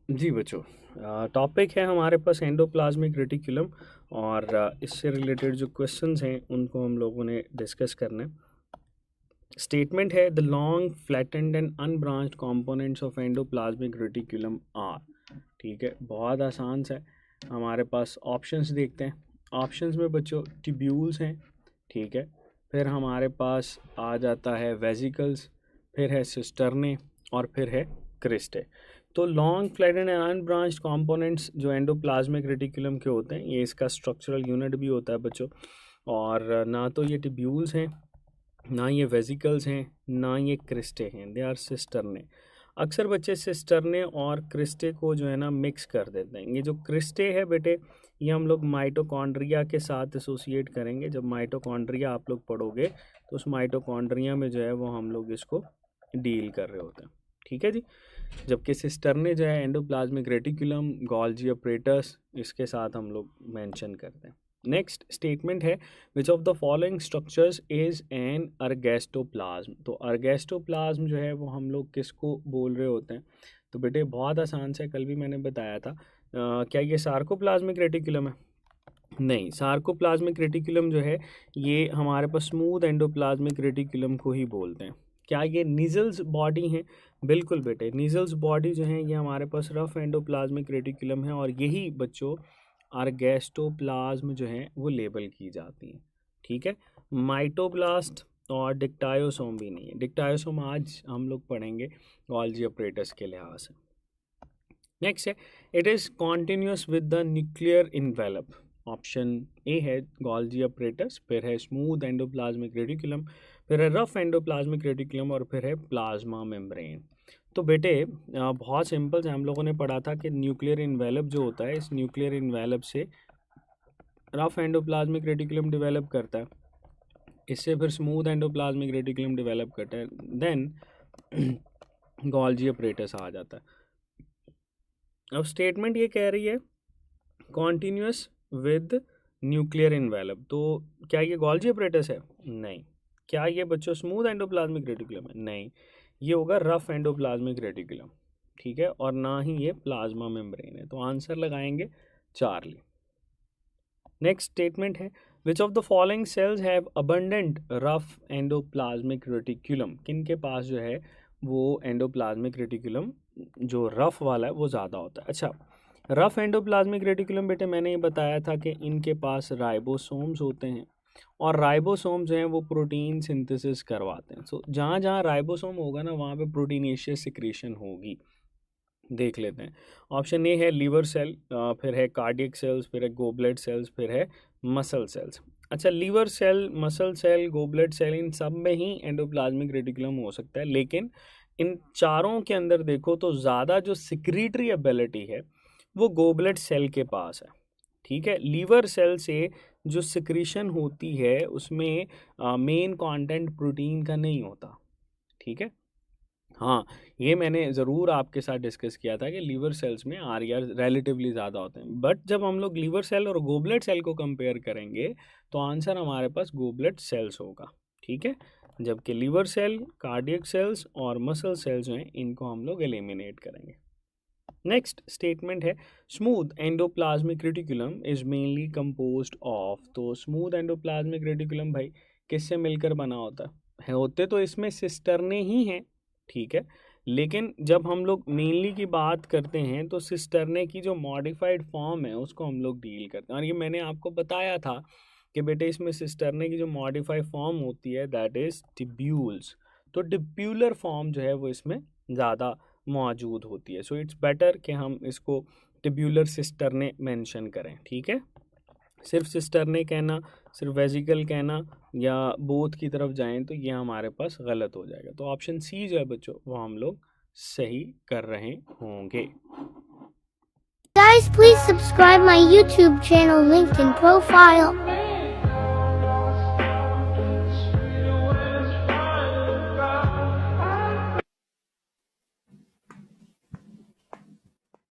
जी बच्चों, टॉपिक है हमारे पास एंडोप्लाज्मिक रेटिकुलम और इससे रिलेटेड जो क्वेश्चंस हैं उनको हम लोगों ने डिस्कस करना है। स्टेटमेंट है the long flattened and unbranched components of endoplasmic reticulum R. ठीक है, बहुत आसान सा है। हमारे पास ऑप्शंस देखते हैं। ऑप्शंस में बच्चों ट्यूब्यूल्स हैं, ठीक है, फिर हमारे पास आ जाता है वेसिकल्स, फिर है सिस्टर्ने और फिर है क्रिस्टे। तो long flattened and unbranched components जो एंडोप्लाज्मिक रेटिकुलम के होते हैं, ये इसका स्ट्रक्चरल यूनिट भी होता है बच्चों। और ना तो ये ट्यूब्यूल्स हैं, ना ये वेसिकल्स हैं, ना ये क्रिस्टे हैं, दे आर सिस्टर्ने। अक्सर बच्चे सिस्टर्ने और क्रिस्टे को जो है ना मिक्स कर देते हैं। ये जो क्रिस्टे है बेटे, ये हम लोग माइटोकॉन्ड्रिया के साथ एसोसिएट करेंगे। जब माइटोकॉन्ड्रिया आप लोग पढ़ोगे तो उस माइटोकॉन्ड्रिया में जो है वो हम लोग इसको डील कर रहे होते हैं, ठीक है जी। जबकि सिस्टर्ने जो है एंडोप्लाज्मिक रेटिकुलम, गोल्जी अपरेटस, इसके साथ हम लोग मेंशन करते हैं। नेक्स्ट स्टेटमेंट है which of the following structures is an ergastoplasm. तो अर्गेस्टोप्लाज्म जो है वो हम लोग किसको बोल रहे होते हैं? तो बेटे बहुत आसान से, कल भी मैंने बताया था। क्या ये सार्कोप्लाज्मिक रेटिकुलम है? नहीं, सार्कोप्लाज्मिक रेटिकुलम जो है ये हमारे पास स्मूथ एंडोप्लाज्मिक रेटिकुलम को ही बोलते हैं। क्या ये नीजल्स बॉडी हैं? बिल्कुल बेटे, नीजल्स बॉडी जो है ये हमारे पास रफ एंडोप्लाज्मिक रेटिकुलम है और यही बच्चों अर्गेस्टोप्लाज्म जो है वो लेबल की जाती हैं, ठीक है। माइटोब्लास्ट और डिक्टायोसोम भी नहीं है। डिक्टायोसोम आज हम लोग पढ़ेंगे गोल्जी अपरेटस के लिहाज से। नेक्स्ट है it is continuous with the nuclear envelope. Option A है गोल्जी अपरेटस, फिर है स्मूथ एंडोप्लाज्मिक रेटिकुलम, फिर है रफ एंडोप्लाज्मिक रेटिकुलम और फिर है प्लाज्मा मेम्ब्रेन। तो बेटे बहुत सिंपल से हम लोगों ने पढ़ा था कि न्यूक्लियर इन्वेलप जो होता है, इस न्यूक्लियर इन्वेलप से रफ एंडोप्लाज्मिक रेटिकुलम डेवलप करता है, इससे फिर स्मूथ एंडोप्लाज्मिक रेटिकुलम डेवलप करता है, देन गोल्जी अपरेटस आ जाता है। अब स्टेटमेंट ये कह रही है कॉन्टिन्यूस विद न्यूक्लियर इन्वेलप, तो क्या ये गोल्जी अपरेटस है? नहीं। क्या ये बच्चों स्मूथ एंडोप्लाज्मिक रेटिकुलम है? नहीं, ये होगा रफ एंडोप्लाज्मिक रेटिकुलम, ठीक है, और ना ही ये प्लाज्मा मेम्ब्रेन है। तो आंसर लगाएंगे चार्ली। नेक्स्ट स्टेटमेंट है which of the following cells have abundant rough endoplasmic reticulum. किन के पास जो है वो एंडोप्लाज्मिक रेटिकुलम जो रफ वाला है वो ज़्यादा होता है? अच्छा, रफ एंडोप्लाज्मिक रेटिकुलम बेटे मैंने ये बताया था कि इनके पास राइबोसोम्स होते हैं और राइबोसोम जो हैं वो प्रोटीन सिंथेसिस करवाते हैं। सो जहाँ जहाँ राइबोसोम होगा ना वहाँ पे प्रोटीनेशियस सिक्रीशन होगी। देख लेते हैं। ऑप्शन ए है लीवर सेल, फिर है कार्डियक सेल्स, फिर है गोबलेट सेल्स, फिर है मसल सेल्स। अच्छा, liver cell, muscle cell, goblet cell, इन सब में ही एंडोप्लाज्मिक रेटिकुलम हो सकता है, लेकिन इन चारों के अंदर देखो तो ज़्यादा जो सिक्रीटरी एबिलिटी है वो गोबलेट सेल के पास है, ठीक है। लीवर सेल से जो सिक्रीशन होती है उसमें मेन कंटेंट प्रोटीन का नहीं होता, ठीक है। हाँ, ये मैंने ज़रूर आपके साथ डिस्कस किया था कि लीवर सेल्स में आरईआर रिलेटिवली ज़्यादा होते हैं, बट जब हम लोग लीवर सेल और गोबलेट सेल को कंपेयर करेंगे तो आंसर हमारे पास गोबलेट सेल्स होगा, ठीक है। जबकि लीवर सेल, कार्डियक सेल्स और मसल सेल्स जो हैं इनको हम लोग एलिमिनेट करेंगे। नेक्स्ट स्टेटमेंट है smooth endoplasmic reticulum is mainly composed of. तो स्मूथ एंडोप्लाज्मिक रेटिकुलम भाई किससे मिलकर बना होता है? होते तो इसमें सिस्टर्ने ही हैं, ठीक है, लेकिन जब हम लोग मेनली की बात करते हैं तो सिस्टर्ने की जो मॉडिफाइड फॉर्म है उसको हम लोग डील करते हैं। और ये मैंने आपको बताया था कि बेटे इसमें सिस्टर्ने की जो मॉडिफाइड फॉर्म होती है दैट इज टिब्यूल्स। तो टिब्यूलर फॉर्म जो है वो इसमें ज़्यादा मौजूद होती है। सो इट्स बेटर कि हम इसको टिब्यूलर सिस्टर्ने मेंशन करें, ठीक है। सिर्फ सिस्टर्ने कहना, सिर्फ वेजिकल कहना या बोथ की तरफ जाएं तो ये हमारे पास गलत हो जाएगा। तो ऑप्शन सी जो है बच्चों वो हम लोग सही कर रहे होंगे। Guys, please subscribe my YouTube channel linked in profile.